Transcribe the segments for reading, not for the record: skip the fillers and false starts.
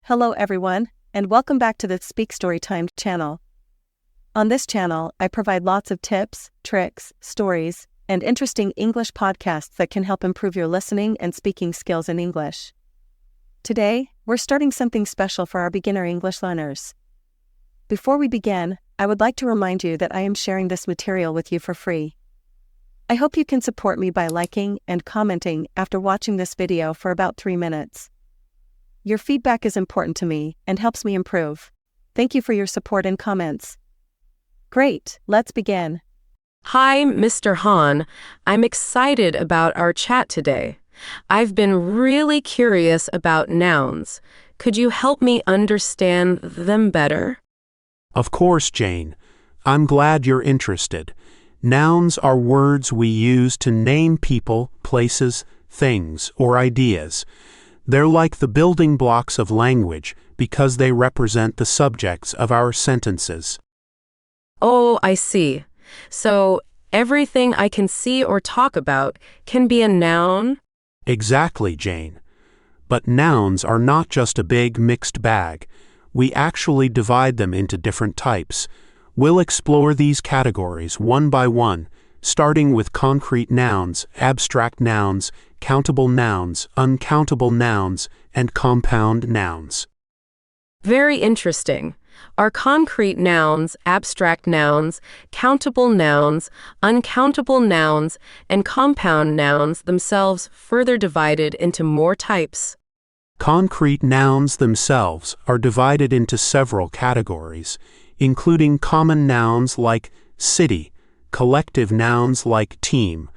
Hello everyone, and welcome back to the Speak Storytime channel. On this channel, I provide lots of tips, tricks, stories, and interesting English podcasts that can help improve your listening and speaking skills in English. Today, we're starting something special for our beginner English learners. Before we begin, I would like to remind you that I am sharing this material with you for free. I hope you can support me by liking and commenting after watching this video for about 3 minutes. Your feedback is important to me and helps me improve. Thank you for your support and comments. Great, let's begin. Hi, Mr. Han. I'm excited about our chat today. I've been really curious about nouns. Could you help me understand them better? Of course, Jane. I'm glad you're interested. Nouns are words we use to name people, places, things, or ideas. They're like the building blocks of language because they represent the subjects of our sentences. Oh, I see. So, everything I can see or talk about can be a noun? Exactly, Jane. But nouns are not just a big mixed bag. We actually divide them into different types. We'll explore these categories one by one, starting with concrete nouns, abstract nouns, countable nouns, uncountable nouns, and compound nouns. Very interesting. Are concrete nouns, abstract nouns, countable nouns, uncountable nouns, and compound nouns themselves further divided into more types? Concrete nouns themselves are divided into several categories, including common nouns like city, collective nouns like team,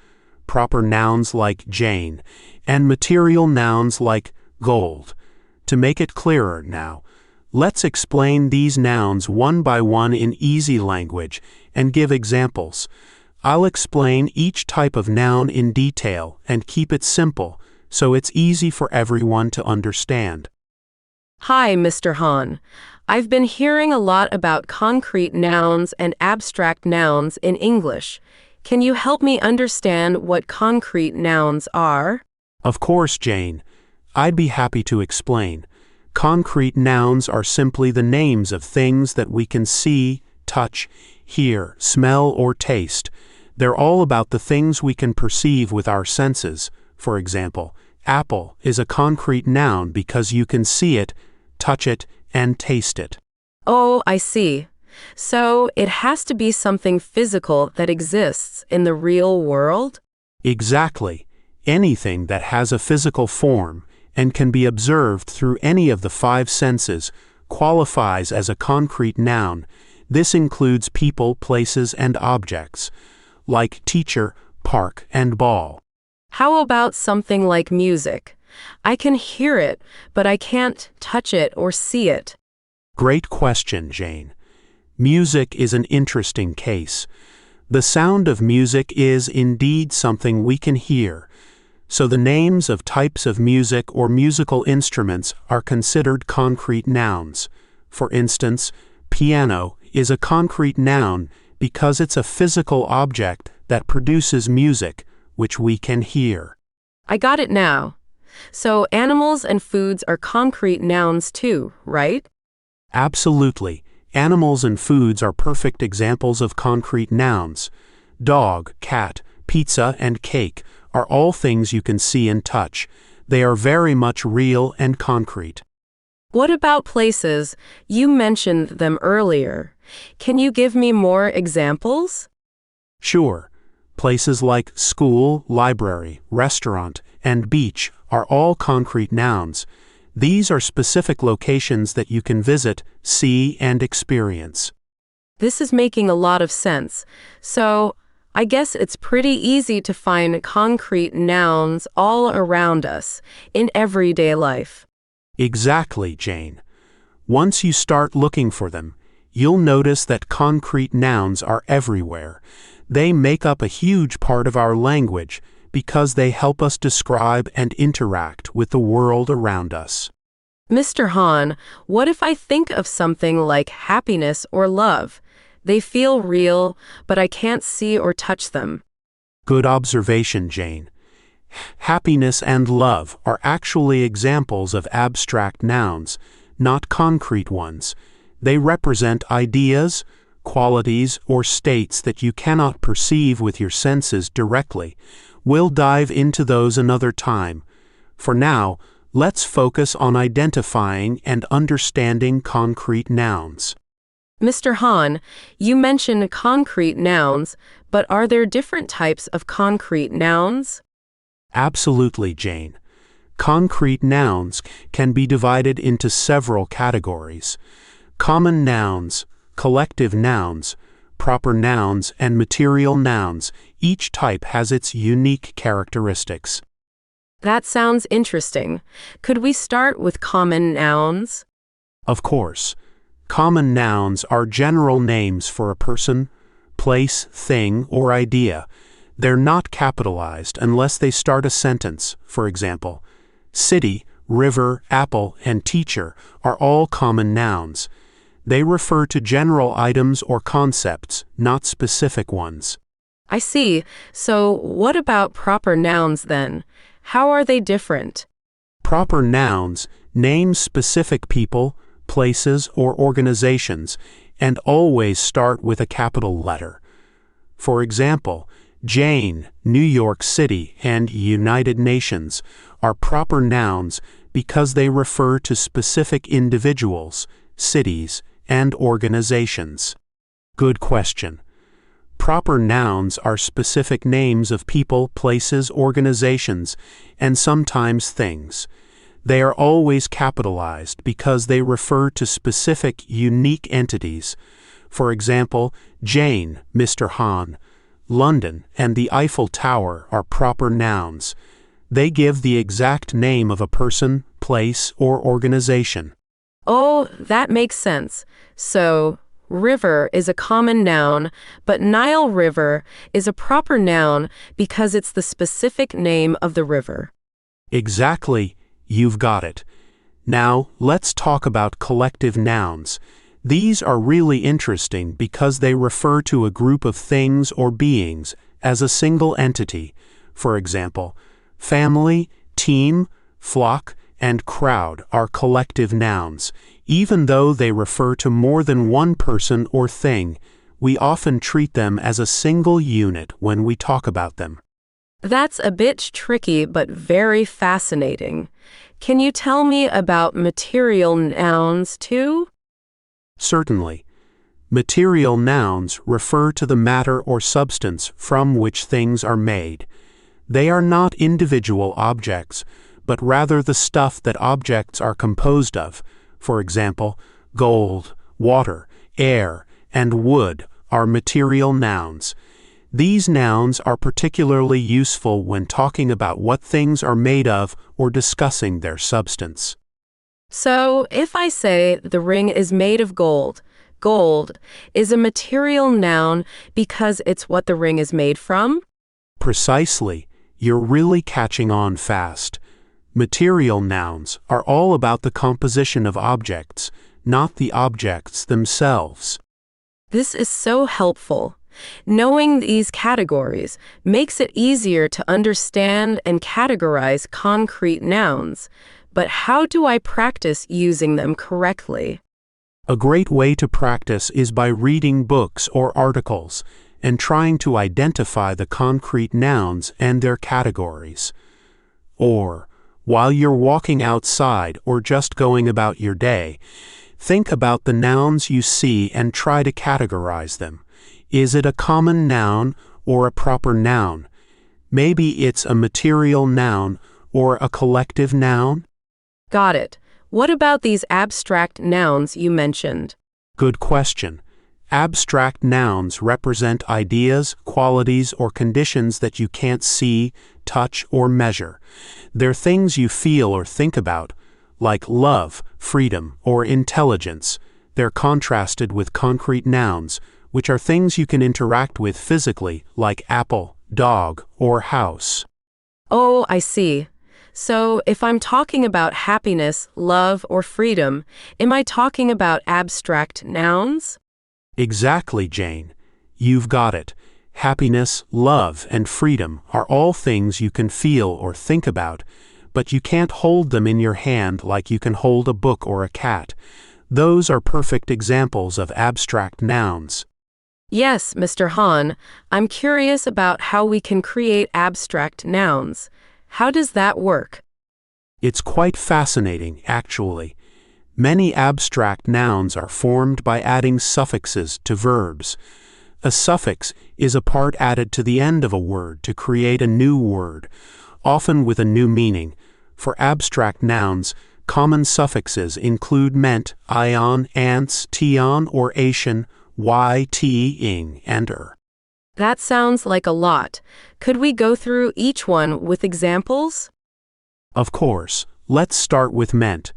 proper nouns like Jane, and material nouns like gold. To make it clearer now, let's explain these nouns one by one in easy language and give examples. I'll explain each type of noun in detail and keep it simple so it's easy for everyone to understand. Hi, Mr. Han. I've been hearing a lot about concrete nouns and abstract nouns in English. Can you help me understand what concrete nouns are? Of course, Jane. I'd be happy to explain. Concrete nouns are simply the names of things that we can see, touch, hear, smell, or taste. They're all about the things we can perceive with our senses. For example, apple is a concrete noun because you can see it, touch it, and taste it. Oh, I see. So it has to be something physical that exists in the real world? Exactly. Anything that has a physical form and can be observed through any of the 5 senses qualifies as a concrete noun. This includes people, places, and objects, like teacher, park, and ball. How about something like music? I can hear it, but I can't touch it or see it. Great question, Jane. Music is an interesting case. The sound of music is indeed something we can hear. So the names of types of music or musical instruments are considered concrete nouns. For instance, piano is a concrete noun because it's a physical object that produces music, which we can hear. I got it now. So animals and foods are concrete nouns too, right? Absolutely. Animals and foods are perfect examples of concrete nouns. Dog, cat, pizza, and cake are all things you can see and touch. They are very much real and concrete. What about places? You mentioned them earlier. Can you give me more examples? Sure. Places like school, library, restaurant, and beach are all concrete nouns. These are specific locations that you can visit, see, and experience. This is making a lot of sense. So, I guess it's pretty easy to find concrete nouns all around us, in everyday life. Exactly, Jane. Once you start looking for them, you'll notice that concrete nouns are everywhere. They make up a huge part of our language because they help us describe and interact with the world around us. Mr. Han, what if I think of something like happiness or love? They feel real, but I can't see or touch them. Good observation, Jane. Happiness and love are actually examples of abstract nouns. not concrete ones. They represent ideas, qualities, or states that you cannot perceive with your senses directly. We'll dive into those another time. For now, let's focus on identifying and understanding concrete nouns. Mr. Hahn, you mentioned concrete nouns, but are there different types of concrete nouns? Absolutely, Jane. Concrete nouns can be divided into several categories. Common nouns, collective nouns, proper nouns, and material nouns. Each type has its unique characteristics. That sounds interesting. Could we start with common nouns? Of course. Common nouns are general names for a person, place, thing, or idea. They're not capitalized unless they start a sentence. For example, city, river, apple, and teacher are all common nouns. They refer to general items or concepts, not specific ones. I see. So what about proper nouns then? How are they different? Proper nouns name specific people, places, or organizations, and always start with a capital letter. For example, Jane, New York City, and United Nations are proper nouns because they refer to specific individuals, cities, and organizations. Good question. Proper nouns are specific names of people, places, organizations, and sometimes things. They are always capitalized because they refer to specific, unique entities. For example, Jane, Mr. Hahn, London, and the Eiffel Tower are proper nouns. They give the exact name of a person, place, or organization. Oh, that makes sense. So, river is a common noun, but Nile River is a proper noun because it's the specific name of the river. Exactly. You've got it. Now, let's talk about collective nouns. These are really interesting because they refer to a group of things or beings as a single entity. For example, family, team, flock, and crowd are collective nouns. Even though they refer to more than one person or thing, we often treat them as a single unit when we talk about them. That's a bit tricky but very fascinating. Can you tell me about material nouns too? Certainly. Material nouns refer to the matter or substance from which things are made. They are not individual objects, but rather the stuff that objects are composed of. For example, gold, water, air, and wood are material nouns. These nouns are particularly useful when talking about what things are made of or discussing their substance. So, if I say the ring is made of gold, gold is a material noun because it's what the ring is made from? Precisely. You're really catching on fast. Material nouns are all about the composition of objects, not the objects themselves. This is so helpful. Knowing these categories makes it easier to understand and categorize concrete nouns. But how do I practice using them correctly? A great way to practice is by reading books or articles and trying to identify the concrete nouns and their categories. Or, while you're walking outside or just going about your day, think about the nouns you see and try to categorize them. Is it a common noun or a proper noun? Maybe it's a material noun or a collective noun? Got it. What about these abstract nouns you mentioned? Good question. Abstract nouns represent ideas, qualities, or conditions that you can't see, touch, or measure. They're things you feel or think about, like love, freedom, or intelligence. They're contrasted with concrete nouns, which are things you can interact with physically, like apple, dog, or house. Oh, I see. So, if I'm talking about happiness, love, or freedom, am I talking about abstract nouns? Exactly, Jane. You've got it. Happiness, love, and freedom are all things you can feel or think about, but you can't hold them in your hand like you can hold a book or a cat. Those are perfect examples of abstract nouns. Yes, Mr. Hahn, I'm curious about how we can create abstract nouns. How does that work? It's quite fascinating, actually. Many abstract nouns are formed by adding suffixes to verbs. A suffix is a part added to the end of a word to create a new word, often with a new meaning. For abstract nouns, common suffixes include ment, ion, ants, tion or ation, ing, and That sounds like a lot. Could we go through each one with examples? Of course, let's start with ment.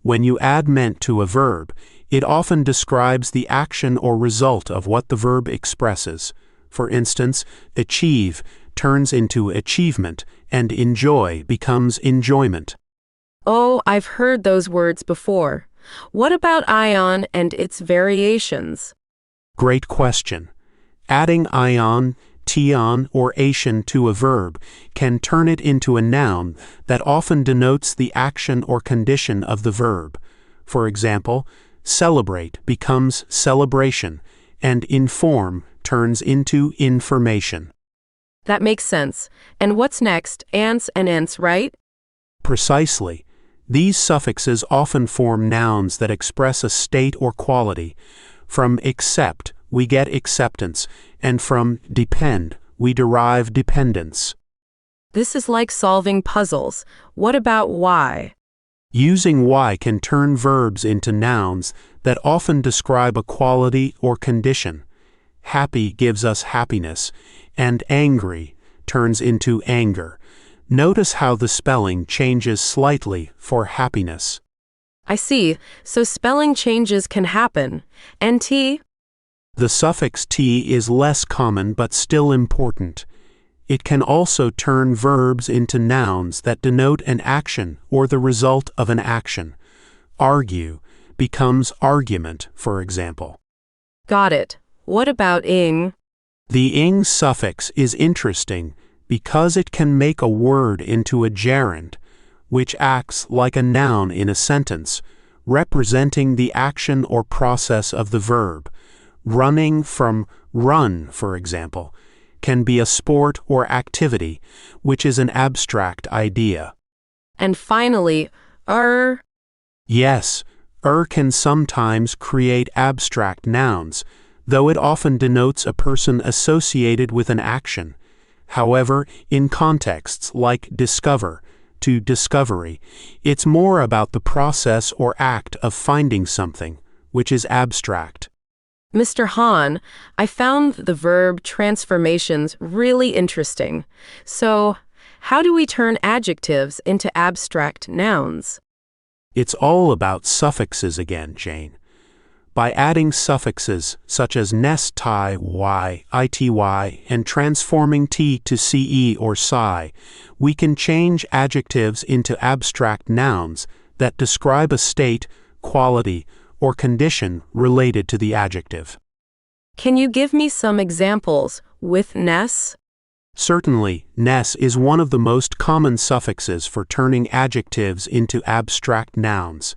When you add ment to a verb, it often describes the action or result of what the verb expresses. For instance, achieve turns into achievement, and enjoy becomes enjoyment. Oh, I've heard those words before. What about ion and its variations? Great question. Adding ion, tion, or ation to a verb can turn it into a noun that often denotes the action or condition of the verb. For example, celebrate becomes celebration, and inform turns into information. That makes sense. And what's next? Ants and ents, right? Precisely. These suffixes often form nouns that express a state or quality. From accept, we get acceptance, and from depend, we derive dependence. This is like solving puzzles. What about why? Using why can turn verbs into nouns that often describe a quality or condition. Happy gives us happiness, and angry turns into anger. Notice how the spelling changes slightly for happiness. I see. So spelling changes can happen. And T? The suffix t is less common but still important. It can also turn verbs into nouns that denote an action or the result of an action. Argue becomes argument, for example. Got it. What about ing? The ing suffix is interesting because it can make a word into a gerund, which acts like a noun in a sentence, representing the action or process of the verb. Running from run, for example, can be a sport or activity, which is an abstract idea. And finally, Yes, can sometimes create abstract nouns, though it often denotes a person associated with an action. However, in contexts like discover, to discovery, it's more about the process or act of finding something, which is abstract. Mr. Hahn, I found the verb transformations really interesting. So, how do we turn adjectives into abstract nouns? It's all about suffixes again, Jane. By adding suffixes such as ness, ty, y, ity, and transforming t to ce or psi, we can change adjectives into abstract nouns that describe a state, quality, or condition related to the adjective. Can you give me some examples with ness? Certainly, ness is one of the most common suffixes for turning adjectives into abstract nouns.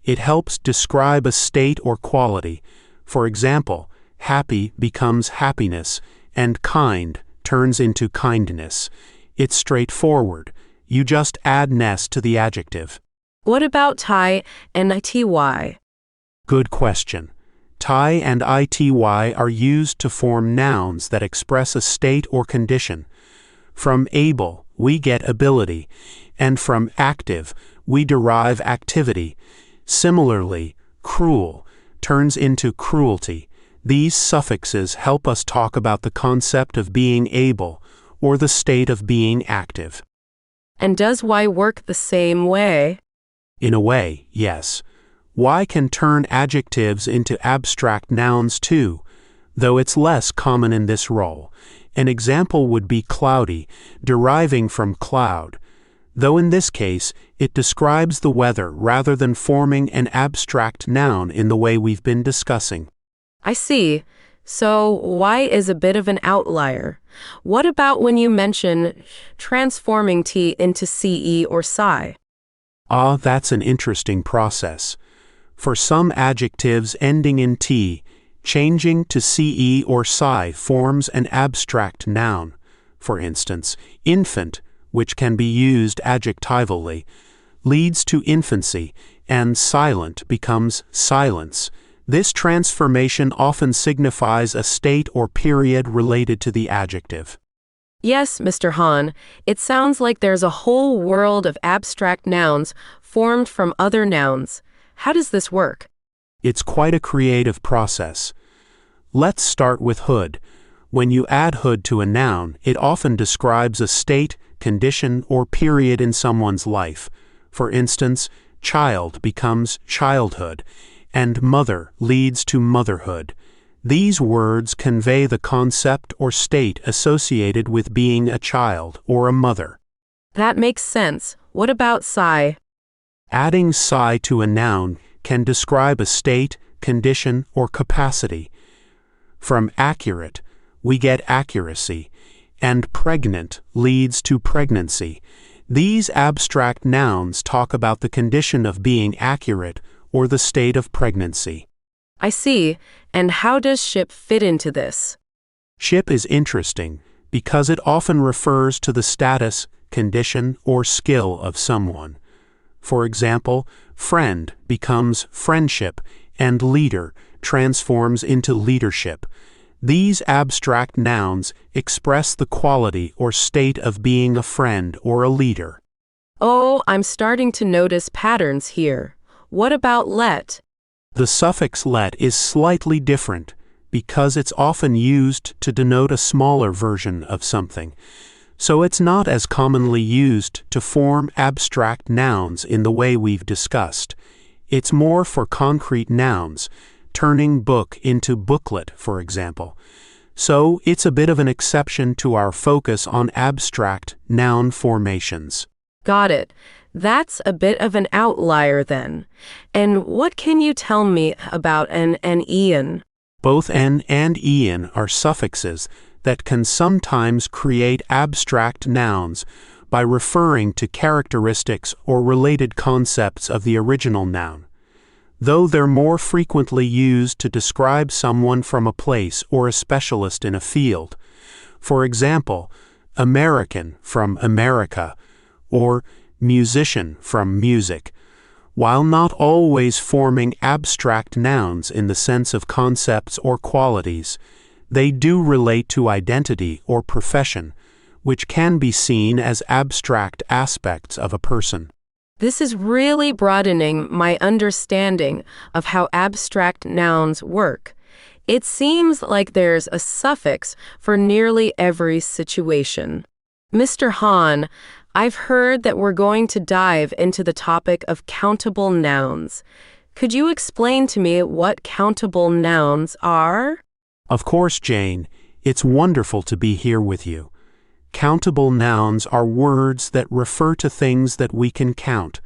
It helps describe a state or quality. For example, happy becomes happiness, and kind turns into kindness. It's straightforward. You just add ness to the adjective. What about ty and ity? Good question. Ty and ity are used to form nouns that express a state or condition. From able, we get ability, and from active, we derive activity. Similarly, cruel turns into cruelty. These suffixes help us talk about the concept of being able or the state of being active. And does y work the same way? In a way, yes. Y can turn adjectives into abstract nouns too, though it's less common in this role. An example would be cloudy, deriving from cloud, though in this case it describes the weather rather than forming an abstract noun in the way we've been discussing. I see. So, Y is a bit of an outlier. What about when you mention transforming T into CE or Psi? Ah, that's an interesting process. For some adjectives ending in T, changing to CE or Psi forms an abstract noun. For instance, infant, which can be used adjectivally, leads to infancy, and silent becomes silence. This transformation often signifies a state or period related to the adjective. Yes, Mr. Hahn, it sounds like there's a whole world of abstract nouns formed from other nouns. How does this work? It's quite a creative process. Let's start with hood. When you add hood to a noun, it often describes a state, condition, or period in someone's life. For instance, child becomes childhood, and mother leads to motherhood. These words convey the concept or state associated with being a child or a mother. That makes sense. What about Psi? Adding psi to a noun can describe a state, condition, or capacity. From accurate, we get accuracy, and pregnant leads to pregnancy. These abstract nouns talk about the condition of being accurate or the state of pregnancy. I see. And how does ship fit into this? Ship is interesting because it often refers to the status, condition, or skill of someone. For example, friend becomes friendship, and leader transforms into leadership. These abstract nouns express the quality or state of being a friend or a leader. Oh, I'm starting to notice patterns here. What about let? The suffix let is slightly different because it's often used to denote a smaller version of something, so it's not as commonly used to form abstract nouns in the way we've discussed. It's more for concrete nouns, turning book into booklet, for example. So it's a bit of an exception to our focus on abstract noun formations. Got it. That's a bit of an outlier then. And what can you tell me about an Ian? Both n and ian are suffixes that can sometimes create abstract nouns by referring to characteristics or related concepts of the original noun, though they're more frequently used to describe someone from a place or a specialist in a field. For example, American from America, or musician from music. While not always forming abstract nouns in the sense of concepts or qualities, they do relate to identity or profession, which can be seen as abstract aspects of a person. This is really broadening my understanding of how abstract nouns work. It seems like there's a suffix for nearly every situation. Mr. Hahn, I've heard that we're going to dive into the topic of countable nouns. Could you explain to me what countable nouns are? Of course, Jane. It's wonderful to be here with you. Countable nouns are words that refer to things that we can count.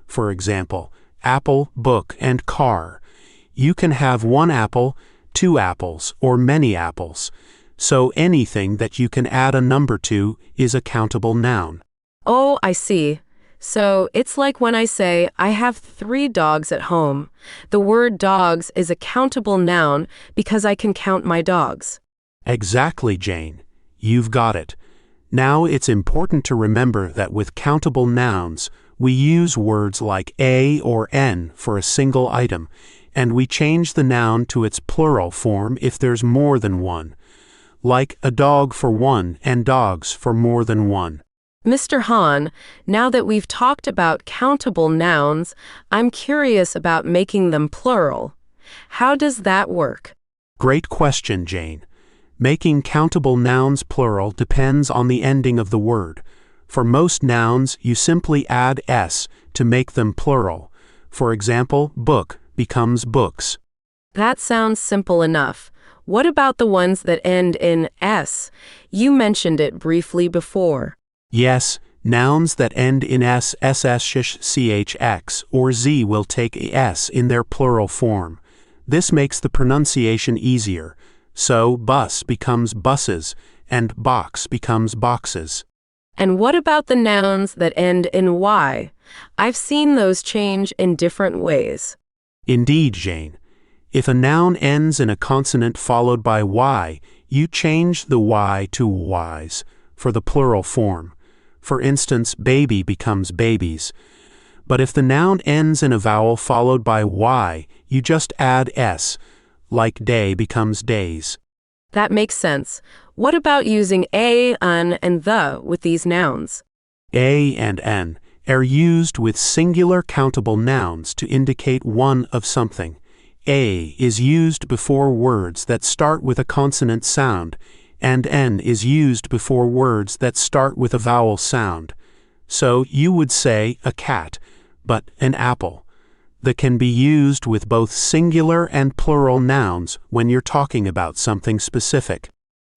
For example, apple, book, and car. You can have one apple, 2 apples, or many apples. So anything that you can add a number to is a countable noun. Oh, I see. So it's like when I say, I have 3 dogs at home. The word dogs is a countable noun because I can count my dogs. Exactly, Jane. You've got it. Now it's important to remember that with countable nouns, we use words like a or n for a single item, and we change the noun to its plural form if there's more than one, like a dog for one and dogs for more than one. Mr. Hahn, now that we've talked about countable nouns, I'm curious about making them plural. How does that work? Great question, Jane. Making countable nouns plural depends on the ending of the word. For most nouns, you simply add s to make them plural. For example, book becomes books. That sounds simple enough. What about the ones that end in s? You mentioned it briefly before. Yes, nouns that end in s, ss, sh, ch, x, or z will take a s in their plural form. This makes the pronunciation easier. So bus becomes buses, and box becomes boxes. And what about the nouns that end in Y? I've seen those change in different ways. Indeed, Jane. If a noun ends in a consonant followed by Y, you change the Y to Ys for the plural form. For instance, baby becomes babies. But if the noun ends in a vowel followed by Y, you just add S, like day becomes days. That makes sense. What about using a, an, and the with these nouns? A and N are used with singular countable nouns to indicate one of something. A is used before words that start with a consonant sound, and N is used before words that start with a vowel sound. So you would say a cat, but an apple. That can be used with both singular and plural nouns when you're talking about something specific.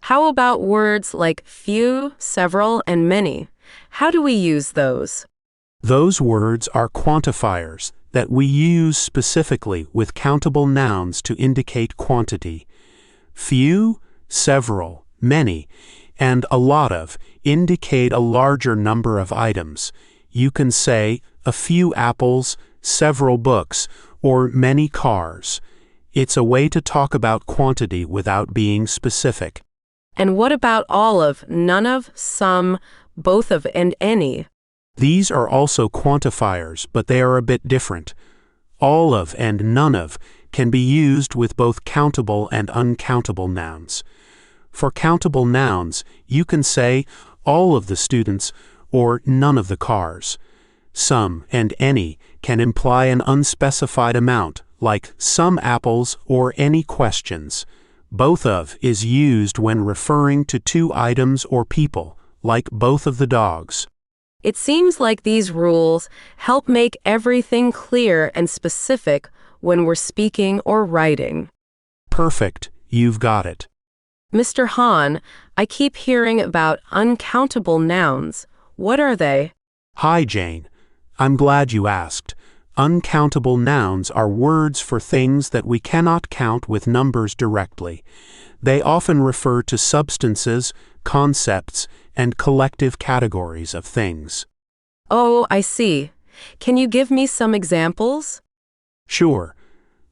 How about words like few, several, and many? How do we use those? Those words are quantifiers that we use specifically with countable nouns to indicate quantity. Few, several, many, and a lot of indicate a larger number of items. You can say a few apples, several books, or many cars. It's a way to talk about quantity without being specific. And what about all of, none of, some, both of, and any? These are also quantifiers, but they are a bit different. All of and none of can be used with both countable and uncountable nouns. For countable nouns, you can say all of the students or none of the cars. Some and any can imply an unspecified amount, like some apples or any questions. Both of is used when referring to two items or people, like both of the dogs. It seems like these rules help make everything clear and specific when we're speaking or writing. Perfect, you've got it. Mr. Hahn, I keep hearing about uncountable nouns. What are they? Hi, Jane. I'm glad you asked. Uncountable nouns are words for things that we cannot count with numbers directly. They often refer to substances, concepts, and collective categories of things. Oh, I see. Can you give me some examples? Sure.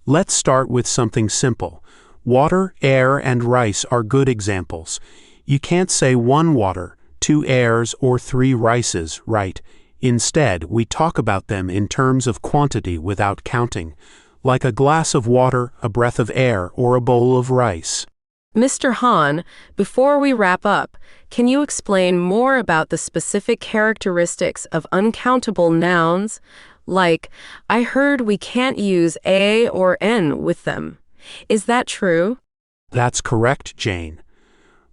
Let's start with something simple. Water, air, and rice are good examples. You can't say one water, two airs, or three rices, right? Instead, we talk about them in terms of quantity without counting, like a glass of water, a breath of air, or a bowl of rice. Mr. Hahn, before we wrap up, can you explain more about the specific characteristics of uncountable nouns? Like, I heard we can't use a or n with them. Is that true? That's correct, Jane.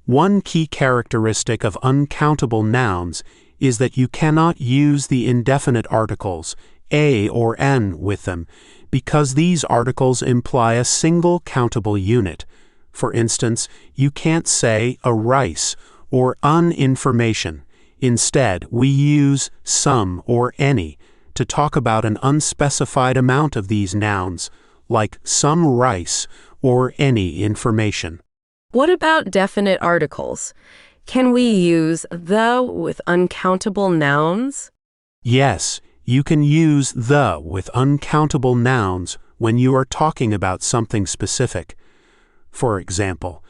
One key characteristic of uncountable nouns is that you cannot use the indefinite articles, a or n, with them, because these articles imply a single countable unit. For instance, you can't say a rice or information. Instead, we use some or any to talk about an unspecified amount of these nouns, like some rice or any information. What about definite articles? Can we use the with uncountable nouns? Yes, you can use the with uncountable nouns when you are talking about something specific. For example,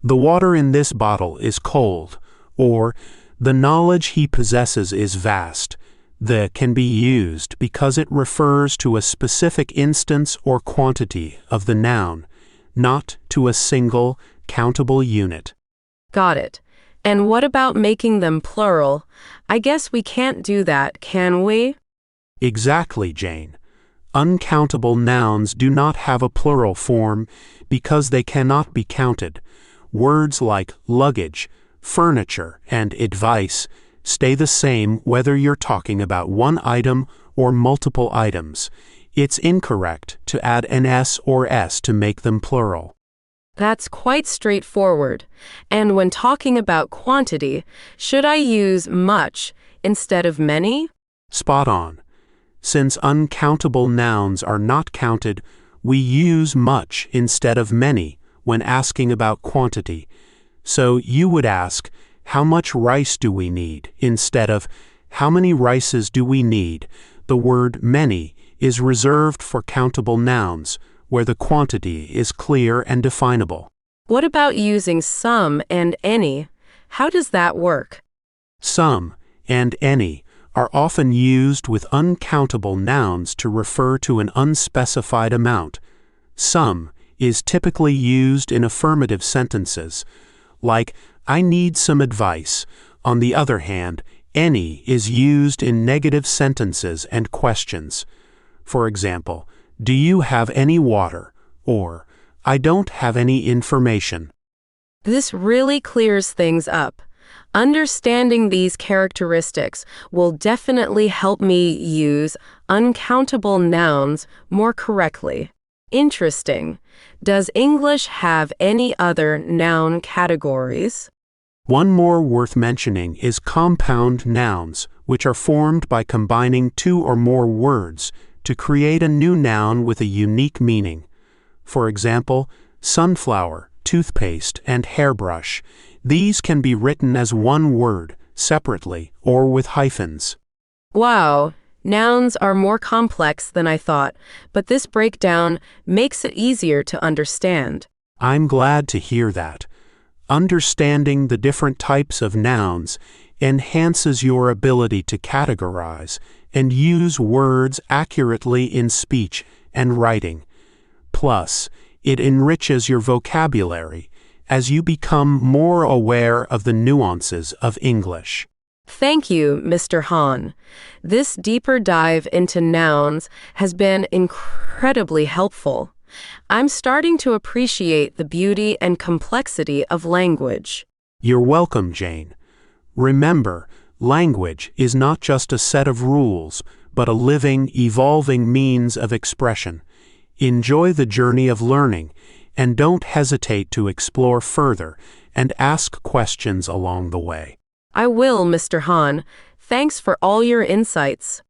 the water in this bottle is cold, or the knowledge he possesses is vast. The can be used because it refers to a specific instance or quantity of the noun, not to a single countable unit. Got it. And what about making them plural? I guess we can't do that, can we? Exactly, Jane. Uncountable nouns do not have a plural form because they cannot be counted. Words like luggage, furniture, and advice stay the same whether you're talking about one item or multiple items. It's incorrect to add an S or S to make them plural. That's quite straightforward. And when talking about quantity, should I use much instead of many? Spot on. Since uncountable nouns are not counted, we use much instead of many when asking about quantity. So you would ask, how much rice do we need? Instead of, how many rices do we need? The word many is reserved for countable nouns, where the quantity is clear and definable. What about using some and any? How does that work? Some and any are often used with uncountable nouns to refer to an unspecified amount. Some is typically used in affirmative sentences, like, I need some advice. On the other hand, any is used in negative sentences and questions. For example, do you have any water? Or, I don't have any information. This really clears things up. Understanding these characteristics will definitely help me use uncountable nouns more correctly. Interesting. Does English have any other noun categories? One more worth mentioning is compound nouns, which are formed by combining two or more words to create a new noun with a unique meaning. For example, sunflower, toothpaste, and hairbrush. These can be written as one word, separately, or with hyphens. Wow, nouns are more complex than I thought, but this breakdown makes it easier to understand. I'm glad to hear that. Understanding the different types of nouns enhances your ability to categorize and use words accurately in speech and writing. Plus, it enriches your vocabulary as you become more aware of the nuances of English. Thank you, Mr. Hahn. This deeper dive into nouns has been incredibly helpful. I'm starting to appreciate the beauty and complexity of language. You're welcome, Jane. Remember, language is not just a set of rules, but a living, evolving means of expression. Enjoy the journey of learning, and don't hesitate to explore further and ask questions along the way. I will, Mr. Hahn. Thanks for all your insights.